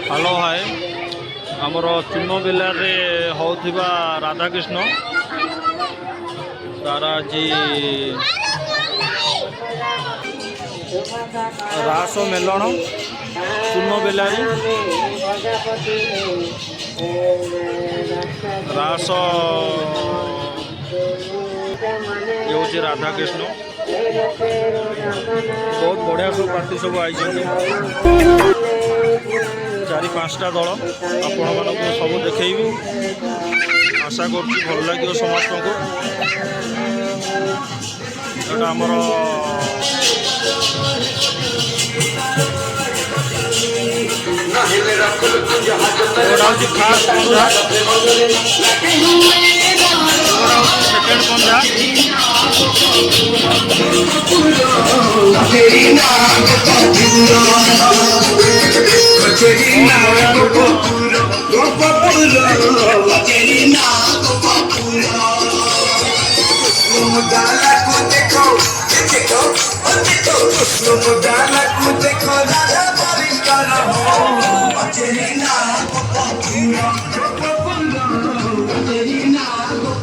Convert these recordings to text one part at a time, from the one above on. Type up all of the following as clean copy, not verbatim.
hello hi आमर चून बेलार होता राधाकृष्ण तार आज रास मेलन चून बेलारी रास ये हूँ राधाकृष्ण बहुत बढ़िया सब पार्टी सब आई चारि पाँचटा दल आपण मानक सब देखी आशा कर भल लगे समस्त को यहाँ आमर खास पंजा सेकेंड पंजा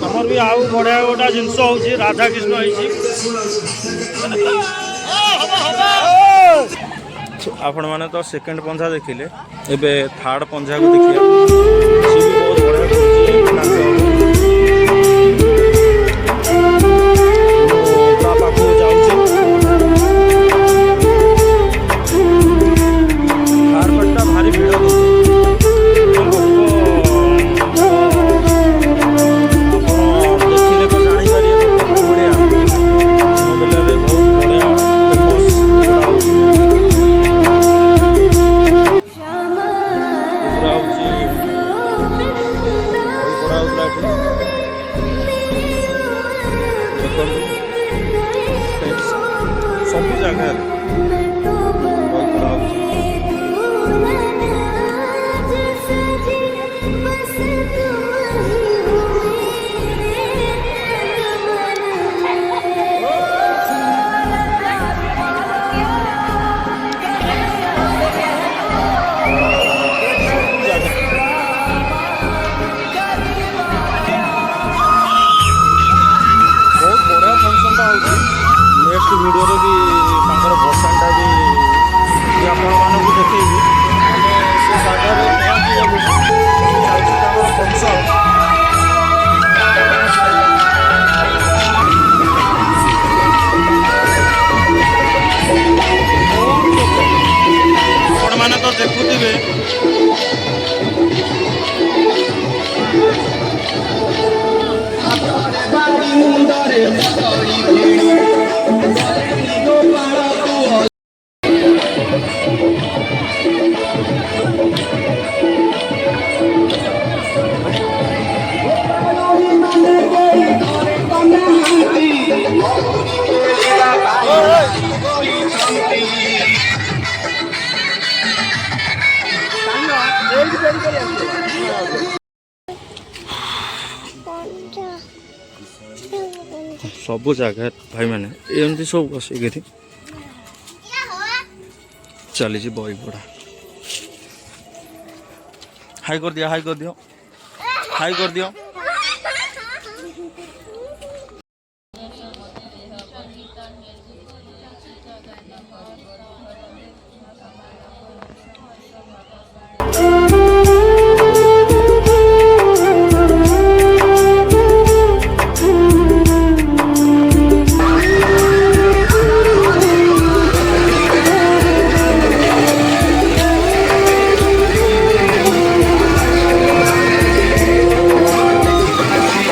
तमर भी आउ बढ़िया गोटा जिनस हो राधाकृष्ण आपण मैंने तो सेकेंड पंजा देखिले एबे थर्ड पंजा को देखिए बहुत बढ़िया सब जगह नेक्स्ट वीडियो भी भर्सनटा भी आपण देखी से जगह फंक्शन आपण मैंने तो देखुवे सब जगह भाई मैंने एमती सब बसिक चली बही पड़ा हाई कर दियो हाई कर दियो हाई कर दियो